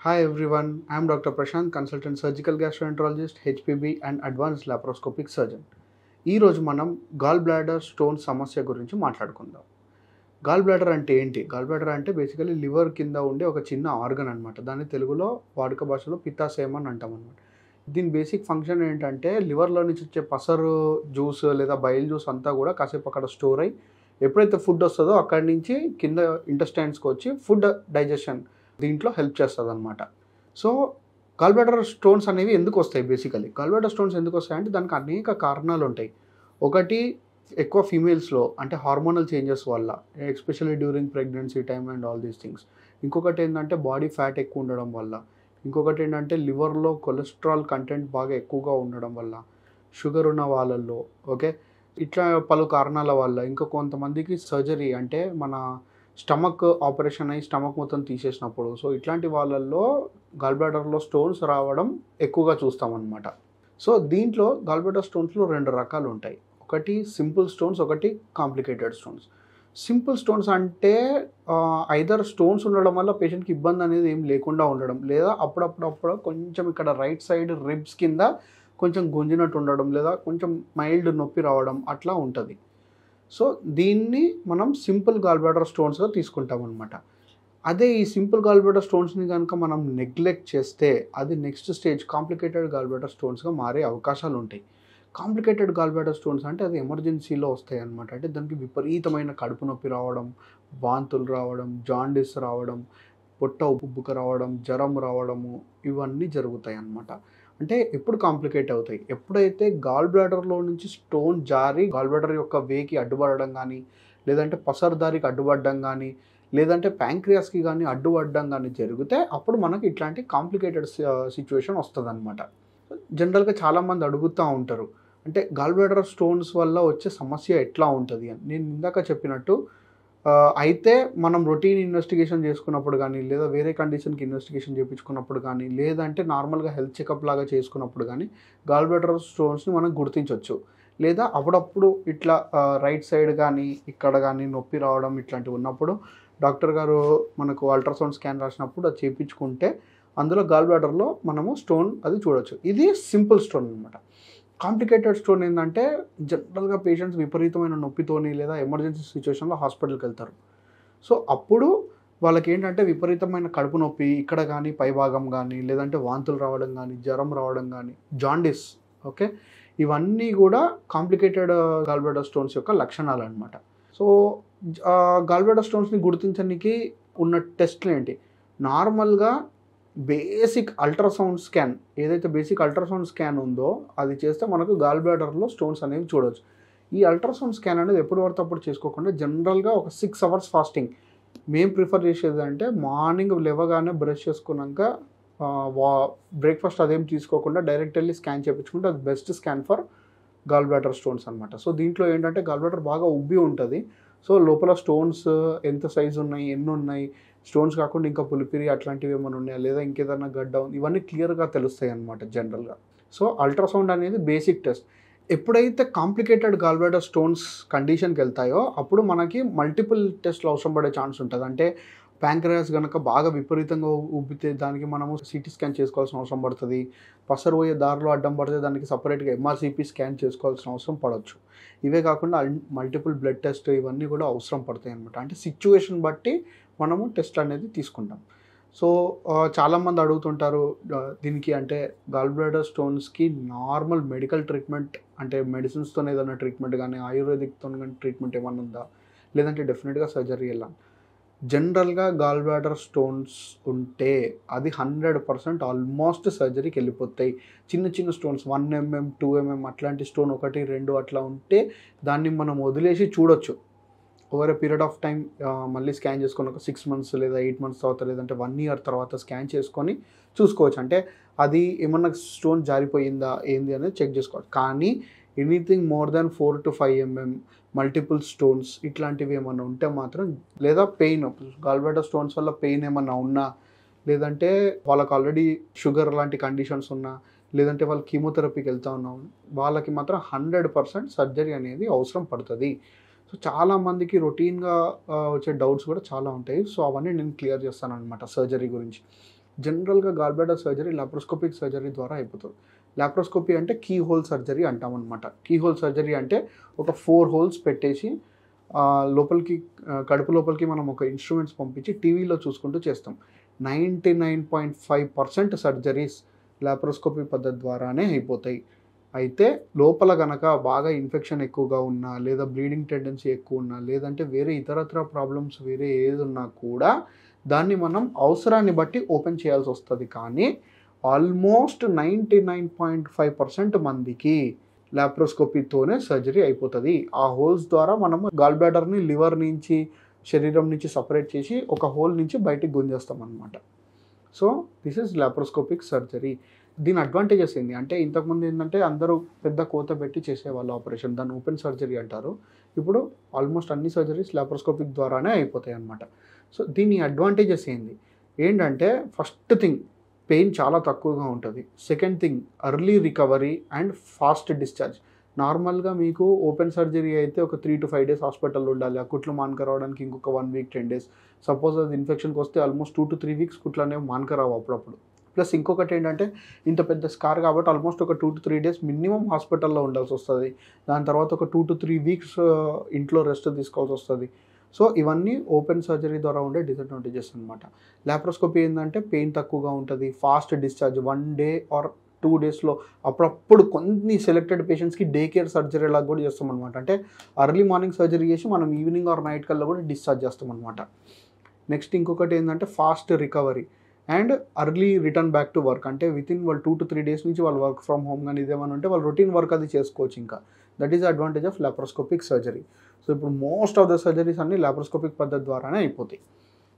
Hi everyone, I am Dr. Prashant, consultant surgical gastroenterologist, HPB and advanced laparoscopic surgeon. ఈ రోజు మనం gall bladder stone సమస్య గురించి మాట్లాడుకుందాం. గాల్ బ్లాడర్ అంటే ఏంటి? గాల్ బ్లాడర్ అంటే బేసికల్లీ లివర్ కింద ఉండే ఒక చిన్న ఆర్గన్ అనమాట. దాన్ని తెలుగులో వాడుక భాషలో పిత్తాశయం అని అంటాం అనమాట. దీని బేసిక్ ఫంక్షన్ ఏంటంటే లివర్లో నుంచి వచ్చే పసరు జ్యూస్ లేదా బైల్ జ్యూస్ అంతా కూడా కాసేపు అక్కడ స్టోర్ అయ్యి ఎప్పుడైతే ఫుడ్ వస్తుందో అక్కడి నుంచి కింద ఇంటెస్టైన్స్కి వచ్చి ఫుడ్ డైజెషన్ దీంట్లో హెల్ప్ చేస్తుంది అనమాట. సో గాల్ బ్లాడర్ స్టోన్స్ అనేవి ఎందుకు వస్తాయి? బేసికలీ గాల్ బ్లాడర్ స్టోన్స్ ఎందుకు వస్తాయి అంటే దానికి అనేక కారణాలు ఉంటాయి. ఒకటి ఎక్కువ ఫీమేల్స్లో అంటే హార్మోనల్ చేంజెస్ వల్ల, especially during pregnancy time and all these things. ఇంకొకటి ఏంటంటే బాడీ ఫ్యాట్ ఎక్కువ ఉండడం వల్ల. ఇంకొకటి ఏంటంటే లివర్లో కొలెస్ట్రాల్ కంటెంట్ బాగా ఎక్కువగా ఉండడం వల్ల, షుగర్ ఉన్న వాళ్ళల్లో ఓకే, ఇట్లా పలు కారణాల వల్ల. ఇంకా కొంతమందికి సర్జరీ అంటే మన స్టమక్ ఆపరేషన్ అయ్యి స్టమక్ మొత్తం తీసేసినప్పుడు, సో ఇట్లాంటి వాళ్ళల్లో గాల్ బ్లాడర్లో స్టోన్స్ రావడం ఎక్కువగా చూస్తామన్నమాట. సో దీంట్లో గాల్ బ్లాడర్ స్టోన్స్లో రెండు రకాలు ఉంటాయి. ఒకటి సింపుల్ స్టోన్స్, ఒకటి కాంప్లికేటెడ్ స్టోన్స్. సింపుల్ స్టోన్స్ అంటే ఐదర్ స్టోన్స్ ఉండడం వల్ల పేషెంట్కి ఇబ్బంది అనేది ఏం లేకుండా ఉండడం, లేదా అప్పుడప్పుడు కొంచెం ఇక్కడ రైట్ సైడ్ రిబ్స్ కింద కొంచెం గుంజినట్టు ఉండడం, లేదా కొంచెం మైల్డ్ నొప్పి రావడం అట్లా ఉంటుంది. సో దీన్ని మనం సింపుల్ గాల్ బ్లాడర్ స్టోన్స్గా తీసుకుంటాం అనమాట. అదే ఈ సింపుల్ గాల్ బ్లాడర్ స్టోన్స్ని కనుక మనం నెగ్లెక్ట్ చేస్తే అది next stage complicated gall bladder స్టోన్స్గా మారే అవకాశాలు ఉంటాయి. కాంప్లికేటెడ్ గాల్ బ్లాడర్ స్టోన్స్ అంటే అది ఎమర్జెన్సీలో వస్తాయి అనమాట. అంటే దానికి విపరీతమైన కడుపు నొప్పి రావడం, వాంతులు రావడం, జాండిస్ రావడం, పొట్ట ఉబ్బుక రావడం, జ్వరం రావడము, ఇవన్నీ జరుగుతాయి అన్నమాట. అంటే ఎప్పుడు కాంప్లికేట్ అవుతాయి? ఎప్పుడైతే గాల్ బ్లాడర్లో నుంచి స్టోన్ జారి గాల్ బ్లాడర్ యొక్క వేకి అడ్డుపడడం కానీ, లేదంటే పసరుదారికి అడ్డుపడడం కానీ, లేదంటే ప్యాంక్రియాస్కి కానీ అడ్డుపడడం కానీ జరిగితే అప్పుడు మనకి ఇట్లాంటి కాంప్లికేటెడ్ సిచ్యువేషన్ వస్తుందన్నమాట. జనరల్గా చాలామంది అడుగుతూ ఉంటారు, అంటే గాల్ బ్లాడర్ స్టోన్స్ వల్ల వచ్చే సమస్య ఎట్లా ఉంటుంది అని. నేను ఇందాక చెప్పినట్టు అయితే మనం రొటీన్ ఇన్వెస్టిగేషన్ చేసుకున్నప్పుడు కానీ, లేదా వేరే కండిషన్కి ఇన్వెస్టిగేషన్ చేయించుకున్నప్పుడు కానీ, లేదంటే నార్మల్గా హెల్త్ చెకప్ లాగా చేసుకున్నప్పుడు కానీ గాల్ బ్లాడర్ స్టోన్స్ని మనం గుర్తించవచ్చు. లేదా అప్పుడప్పుడు ఇట్లా రైట్ సైడ్ కానీ ఇక్కడ కానీ నొప్పి రావడం ఇట్లాంటివి ఉన్నప్పుడు డాక్టర్ గారు మనకు అల్ట్రాసౌండ్ స్కాన్ రాసినప్పుడు అది చేయించుకుంటే అందులో గాల్ బ్లాడర్లో మనము స్టోన్ అది చూడవచ్చు. ఇది సింపుల్ స్టోన్ అనమాట. కాంప్లికేటెడ్ స్టోన్ ఏంటంటే జనరల్గా పేషెంట్స్ విపరీతమైన నొప్పితోని లేదా ఎమర్జెన్సీ సిచ్యువేషన్లో హాస్పిటల్కి వెళ్తారు. సో అప్పుడు వాళ్ళకి ఏంటంటే విపరీతమైన కడుపు నొప్పి ఇక్కడ కానీ పైభాగం కానీ, లేదంటే వాంతులు రావడం కానీ, జ్వరం రావడం కానీ, జాండిస్ ఓకే, ఇవన్నీ కూడా కాంప్లికేటెడ్ గాల్ బ్లాడర్ స్టోన్స్ యొక్క లక్షణాలు అనమాట. సో గాల్ బ్లాడర్ స్టోన్స్ని గుర్తించడానికి ఉన్న టెస్ట్లు ఏంటి? నార్మల్గా బేసిక్ అల్ట్రాసౌండ్ స్కాన్, ఏదైతే బేసిక్ అల్ట్రాసౌండ్ స్కాన్ ఉందో అది చేస్తే మనకు గాల్ బ్లాడర్లో స్టోన్స్ అనేవి చూడవచ్చు. ఈ అల్ట్రాసౌండ్ స్కాన్ అనేది ఎప్పుడు పడితే అప్పుడు చేసుకోకుండా జనరల్గా ఒక 6 hours ఫాస్టింగ్ మేము ప్రిఫర్ చేసేది. అంటే మార్నింగ్ లేవగానే బ్రష్ చేసుకున్నాక బ్రేక్ఫాస్ట్ అదేం తీసుకోకుండా డైరెక్ట్ వెళ్ళి స్కాన్ చేయించుకుంటే అది best scan for gall bladder stones అనమాట. సో దీంట్లో ఏంటంటే గాల్ బ్లాడర్ బాగా ఉబ్బి ఉంటుంది. సో లోపల స్టోన్స్ ఎంత సైజు ఉన్నాయి, ఎన్ని ఉన్నాయి, స్టోన్స్ కాకుండా ఇంకా పులిపిరి అట్లాంటివి ఏమైనా ఉన్నాయా, లేదా ఇంకేదైనా గడ్డ ఉంది, ఇవన్నీ క్లియర్గా తెలుస్తాయి అన్నమాట జనరల్గా. సో అల్ట్రాసౌండ్ అనేది బేసిక్ టెస్ట్. ఎప్పుడైతే కాంప్లికేటెడ్ గాల్ బ్లాడర్ స్టోన్స్ కండిషన్కి వెళ్తాయో అప్పుడు మనకి మల్టిపుల్ టెస్ట్లు అవసరం పడే ఛాన్స్ ఉంటుంది. అంటే ప్యాంక్రియాస్ కనుక బాగా విపరీతంగా ఉబ్బితే దానికి మనము సిటీ స్కాన్ చేసుకోవాల్సిన అవసరం పడుతుంది. పసరు పోయే దారిలో అడ్డం పడితే దానికి సపరేట్గా ఎంఆర్సిపి స్కాన్ చేసుకోవాల్సిన అవసరం పడవచ్చు. ఇవే కాకుండా మల్టిపుల్ బ్లడ్ టెస్ట్ ఇవన్నీ కూడా అవసరం పడతాయి అనమాట. అంటే సిచ్యువేషన్ బట్టి మనము టెస్ట్ అనేది తీసుకుంటాం. సో చాలామంది అడుగుతుంటారు దీనికి, అంటే గాల్ బ్లాడర్ స్టోన్స్కి నార్మల్ మెడికల్ ట్రీట్మెంట్ అంటే మెడిసిన్స్తో ఏదైనా ట్రీట్మెంట్ కానీ, ఆయుర్వేదిక్తో కానీ ట్రీట్మెంట్ ఏమైనా ఉందా, లేదంటే డెఫినెట్గా సర్జరీ వెళ్ళాలి. జనరల్గా గాల్ బ్లాడర్ స్టోన్స్ ఉంటే అది 100% ఆల్మోస్ట్ సర్జరీకి వెళ్ళిపోతాయి. చిన్న చిన్న స్టోన్స్ 1 mm 2 mm అట్లాంటి స్టోన్ 1 2 అట్లా ఉంటే దాన్ని మనం వదిలేసి చూడొచ్చు. Over a period of time మళ్ళీ స్కాన్ చేసుకొని ఒక 6 months లేదా 8 months తర్వాత, లేదంటే 1 year తర్వాత స్కాన్ చేసుకొని చూసుకోవచ్చు. అంటే అది ఏమన్నా స్టోన్ జారిపోయిందా ఏంది అనేది చెక్ చేసుకోవచ్చు. కానీ anything more than 4 to 5 mm multiple stones ఇట్లాంటివి ఏమన్నా ఉంటే మాత్రం, లేదా పెయిన్ గాల్ బ్లాడర్ స్టోన్స్ వల్ల పెయిన్ ఏమన్నా ఉన్నా, లేదంటే వాళ్ళకి ఆల్రెడీ షుగర్ లాంటి కండిషన్స్ ఉన్నా, లేదంటే వాళ్ళు కీమోథెరపీకి వెళ్తూ ఉన్నాం, వాళ్ళకి మాత్రం 100% సర్జరీ అనేది అవసరం పడుతుంది. సో చాలామందికి రొటీన్గా వచ్చే డౌట్స్ కూడా చాలా ఉంటాయి. సో అవన్నీ నేను క్లియర్ చేస్తాను అనమాట సర్జరీ గురించి. జనరల్గా gall bladder surgery laparoscopic surgery ద్వారా అయిపోతుంది. లాప్రోస్కోపీ అంటే కీ హోల్ సర్జరీ అంటాం అనమాట. కీ హోల్ సర్జరీ అంటే ఒక 4 హోల్స్ పెట్టేసి లోపలికి కడుపు లోపలికి మనం ఒక ఇన్స్ట్రుమెంట్స్ పంపించి టీవీలో చూసుకుంటూ చేస్తాం. 99.5% సర్జరీస్ లాప్రోస్కోపీ పద్ధతి ద్వారానే అయిపోతాయి. అయితే లోపల గనక బాగా ఇన్ఫెక్షన్ ఎక్కువగా ఉన్నా, లేదా బ్లీడింగ్ టెండెన్సీ ఎక్కువ ఉన్నా, లేదంటే వేరే ఇతరత్ర ప్రాబ్లమ్స్ వేరే ఏది ఉన్నా కూడా దాన్ని మనం అవసరాన్ని బట్టి ఓపెన్ చేయాల్సి వస్తుంది. కానీ ఆల్మోస్ట్ 99.5% మందికి లాప్రోస్కోపీతోనే సర్జరీ అయిపోతుంది. ఆ హోల్స్ ద్వారా మనము గాల్ బ్లాడర్ని లివర్ నుంచి శరీరం నుంచి సపరేట్ చేసి ఒక హోల్ నుంచి బయటికి గుంజేస్తాం అనమాట. So this is laparoscopic surgery. దీని అడ్వాంటేజెస్ ఏంటి అంటే, ఇంతకుముందు ఏంటంటే అందరూ పెద్ద కోత పెట్టి చేసేవాళ్ళు ఆపరేషన్, దాన్ని ఓపెన్ సర్జరీ అంటారు. ఇప్పుడు ఆల్మోస్ట్ అన్ని సర్జరీస్ లాప్రోస్కోపిక్ ద్వారానే అయిపోతాయి అన్నమాట. సో దీని అడ్వాంటేజెస్ ఏంటంటే ఫస్ట్ థింగ్ పెయిన్ చాలా తక్కువగా ఉంటుంది. Second thing early recovery and fast discharge. నార్మల్గా మీకు ఓపెన్ సర్జరీ అయితే ఒక 3 to 5 days హాస్పిటల్లో ఉండాలి. ఆ కుట్లు మాన్కరావడానికి ఇంకొక 1 week 10 days. సపోజ్ అది ఇన్ఫెక్షన్కి వస్తే ఆల్మోస్ట్ 2 to 3 weeks కుట్లు అనేవి మాన్కరావు అప్పుడప్పుడు. ప్లస్ ఇంకొకటి ఏంటంటే ఇంత పెద్ద స్కార్ కాబట్టి ఆల్మోస్ట్ ఒక 2 to 3 days మినిమం హాస్పిటల్లో ఉండాల్సి వస్తుంది. దాని తర్వాత ఒక 2 to 3 weeks ఇంట్లో రెస్ట్ తీసుకోవాల్సి వస్తుంది. సో ఇవన్నీ ఓపెన్ సర్జరీ ద్వారా ఉండే డిసడ్వాంటేజెస్ అనమాట. లాప్రోస్కోపీ ఏంటంటే పెయిన్ తక్కువగా ఉంటుంది, ఫాస్ట్ డిశ్చార్జ్ 1 day or 2 daysలో. అప్పుడప్పుడు కొన్ని సెలెక్టెడ్ పేషెంట్స్కి డే కేర్ సర్జరీ లాగా కూడా చేస్తాం అనమాట. అంటే అర్లీ మార్నింగ్ సర్జరీ చేసి మనం ఈవినింగ్ ఆర్ నైట్ కల్లా కూడా డిశ్చార్జ్ చేస్తాం అనమాట. నెక్స్ట్ ఇంకొకటి ఏంటంటే fast recovery and early return back to work. అంటే వితిన్ వాళ్ళు 2 to 3 days నుంచి వాళ్ళు వర్క్ ఫ్రమ్ హోమ్ కానీ ఇదేమని ఉంటే వాళ్ళు రొటీన్ వర్క్ అది చేసుకోవచ్చు. ఇంకా that is advantage of laparoscopic surgery. So ఇప్పుడు మోస్ట్ ఆఫ్ ద సర్జరీస్ అన్ని లాప్రోస్కోపిక్ పద్ధతి ద్వారానే అయిపోతాయి.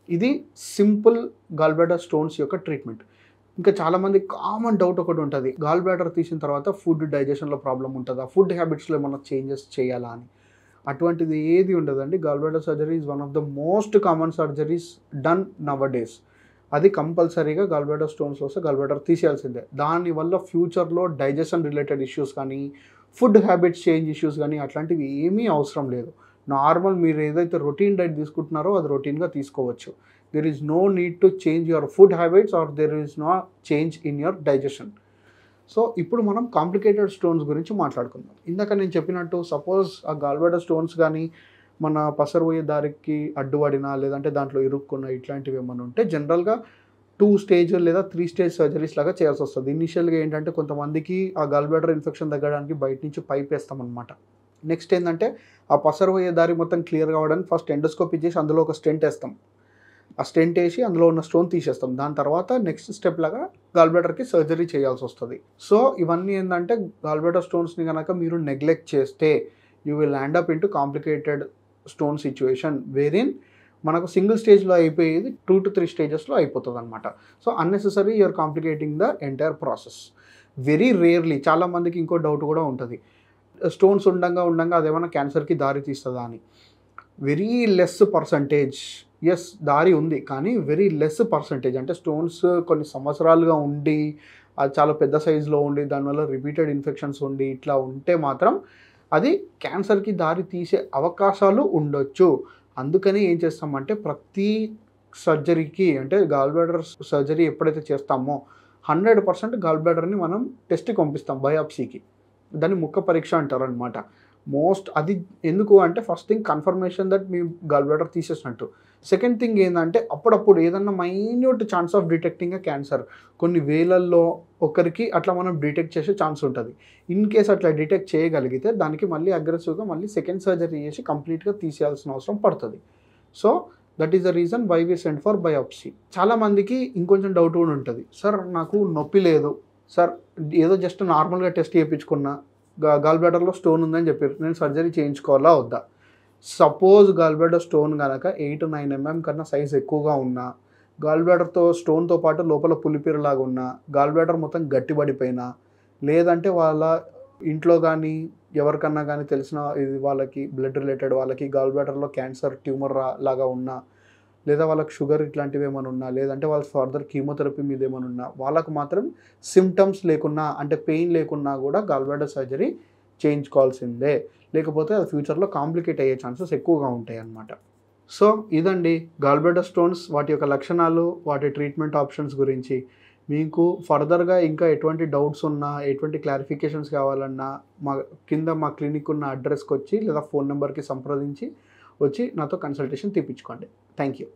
ఇది సింపుల్ గాల్ బ్లాడర్ స్టోన్స్ యొక్క ట్రీట్మెంట్. ఇంకా చాలామంది కామన్ డౌట్ ఒకటి ఉంటుంది, గాల్ బ్లాడర్ తీసిన తర్వాత ఫుడ్ డైజెషన్లో ప్రాబ్లం ఉంటుందా, ఫుడ్ హ్యాబిట్స్లో ఏమన్నా చేంజెస్ చేయాలా అని. అటువంటిది ఏది ఉండదండి. Gall bladder surgery is one of the most common surgeries done nowadays. అది కంపల్సరీగా గాల్ బ్లాడర్ స్టోన్స్ వస్తే గాల్ బ్లాడర్ తీసేయాల్సిందే. దానివల్ల ఫ్యూచర్లో డైజెషన్ రిలేటెడ్ ఇష్యూస్ కానీ, ఫుడ్ హ్యాబిట్స్ చేంజ్ ఇష్యూస్ కానీ అట్లాంటివి ఏమీ అవసరం లేదు. నార్మల్ మీరు ఏదైతే రొటీన్ డైట్ తీసుకుంటున్నారో అది రొటీన్గా తీసుకోవచ్చు. There is no need to change your food habits or there is no change in your digestion. So ఇప్పుడు మనం కాంప్లికేటెడ్ స్టోన్స్ గురించి మాట్లాడుకుందాం. ఇందాక నేను చెప్పినట్టు సపోజ్ ఆ గాల్ బ్లాడర్ స్టోన్స్ కానీ మన పసరు పోయే దారికి అడ్డుపడినా, లేదంటే దాంట్లో ఇరుక్కున్న ఇట్లాంటివి ఏమైనా ఉంటే జనరల్గా 2 stage లేదా 3 stage సర్జరీస్ లాగా చేయాల్సి వస్తుంది. ఇనిషియల్గా ఏంటంటే కొంతమందికి ఆ గాల్ బ్లాడర్ ఇన్ఫెక్షన్ తగ్గడానికి బయట నుంచి పైప్ వేస్తామన్నమాట. నెక్స్ట్ ఏంటంటే ఆ పసరు పోయే దారి మొత్తం క్లియర్ కావడానికి ఫస్ట్ ఎండోస్కోపీ చేసి అందులో ఒక స్టెంట్ వేస్తాం. ఆ స్టెంట్ వేసి అందులో ఉన్న స్టోన్ తీసేస్తాం. దాని తర్వాత నెక్స్ట్ స్టెప్ లాగా గాల్ బ్లాడర్కి సర్జరీ చేయాల్సి వస్తుంది. సో ఇవన్నీ ఏంటంటే గాల్ బ్లాడర్ స్టోన్స్ని కనుక మీరు నెగ్లెక్ట్ చేస్తే you will land up into complicated stone situation wherein మనకు సింగిల్ స్టేజ్లో అయిపోయేది 2 to 3 stagesలో అయిపోతుంది అనమాట. So unnecessary you're complicating the entire process. Very rarely చాలామందికి ఇంకో డౌట్ కూడా ఉంటుంది, స్టోన్స్ ఉండంగా అదేమన్నా క్యాన్సర్కి దారి తీస్తుందా అని. వెరీ లెస్ పర్సంటేజ్, ఎస్ దారి ఉంది, కానీ వెరీ లెస్ పర్సంటేజ్. అంటే స్టోన్స్ కొన్ని సంవత్సరాలుగా ఉండి అది చాలా పెద్ద సైజులో ఉండి దానివల్ల రిపీటెడ్ ఇన్ఫెక్షన్స్ ఉండి ఇట్లా ఉంటే మాత్రం అది క్యాన్సర్కి దారి తీసే అవకాశాలు ఉండొచ్చు. అందుకని ఏం చేస్తామంటే ప్రతి సర్జరీకి అంటే గాల్ బ్లాడర్ సర్జరీ ఎప్పుడైతే చేస్తామో 100% గాల్ బ్లాడర్ని మనం టెస్ట్కి పంపిస్తాం, బయాప్సీకి. దాన్ని ముక్క పరీక్ష అంటారు అనమాట. అది ఎందుకు అంటే ఫస్ట్ థింగ్ కన్ఫర్మేషన్ దట్ మీ గాల్ బ్లాడర్ తీసేసినట్టు. సెకండ్ థింగ్ ఏంటంటే అప్పుడప్పుడు ఏదన్నా minute chance of detecting cancer కొన్ని వేలల్లో ఒకరికి అట్లా మనం డిటెక్ట్ చేసే ఛాన్స్ ఉంటుంది. ఇన్ కేస్ అట్లా డిటెక్ట్ చేయగలిగితే దానికి మళ్ళీ అగ్రెసివ్గా మళ్ళీ సెకండ్ సర్జరీ చేసి కంప్లీట్గా తీసేయాల్సిన అవసరం పడుతుంది. So that is the reason why we send for biopsy. చాలామందికి ఇంకొంచెం డౌట్ కూడా ఉంటుంది, సార్ నాకు నొప్పి లేదు సార్, ఏదో జస్ట్ నార్మల్గా టెస్ట్ చేయించుకున్నా, గాల్ బ్లాడర్లో స్టోన్ ఉందని చెప్పారు, నేను సర్జరీ చేయించుకోవాలా వద్దా? సపోజ్ గాల్ బ్లాడర్ స్టోన్ కనుక 8 to 9 mm కన్నా సైజ్ ఎక్కువగా ఉన్నా, గాల్ బ్లాడర్తో స్టోన్తో పాటు లోపల పులిపిరలాగా ఉన్నా, గాల్ బ్లాడర్ మొత్తం గట్టిపడిపోయినా, లేదంటే వాళ్ళ ఇంట్లో కానీ ఎవరికన్నా కానీ తెలిసిన ఇది వాళ్ళకి బ్లడ్ రిలేటెడ్ వాళ్ళకి గాల్ బ్లాడర్లో క్యాన్సర్ ట్యూమర్ లాగా ఉన్నా, లేదా వాళ్ళకి షుగర్ ఇట్లాంటివి ఏమైనా ఉన్నా, లేదంటే వాళ్ళ ఫర్దర్ కీమోథెరపీ మీద ఏమైనా ఉన్నా, వాళ్ళకు మాత్రం సిమ్టమ్స్ లేకున్నా అంటే పెయిన్ లేకున్నా కూడా గాల్ బ్లాడర్ సర్జరీ చేయించుకోవాల్సిందే. లేకపోతే అది ఫ్యూచర్లో కాంప్లికేట్ అయ్యే ఛాన్సెస్ ఎక్కువగా ఉంటాయి అన్నమాట. సో ఇదండి గాల్ బ్లాడర్ స్టోన్స్ వాటి యొక్క లక్షణాలు, వాటి ట్రీట్మెంట్ ఆప్షన్స్ గురించి. మీకు ఫర్దర్‌గా ఇంకా ఎటువంటి డౌట్స్ ఉన్నా, ఎటువంటి క్లారిఫికేషన్స్ కావాలన్నా కింద మా క్లినిక్ ఉన్న అడ్రస్‌కొచ్చి లేదా ఫోన్ నంబర్‌కి సంప్రదించి వచ్చి నాతో కన్సల్టేషన్ తీపించుకోండి. Thank you.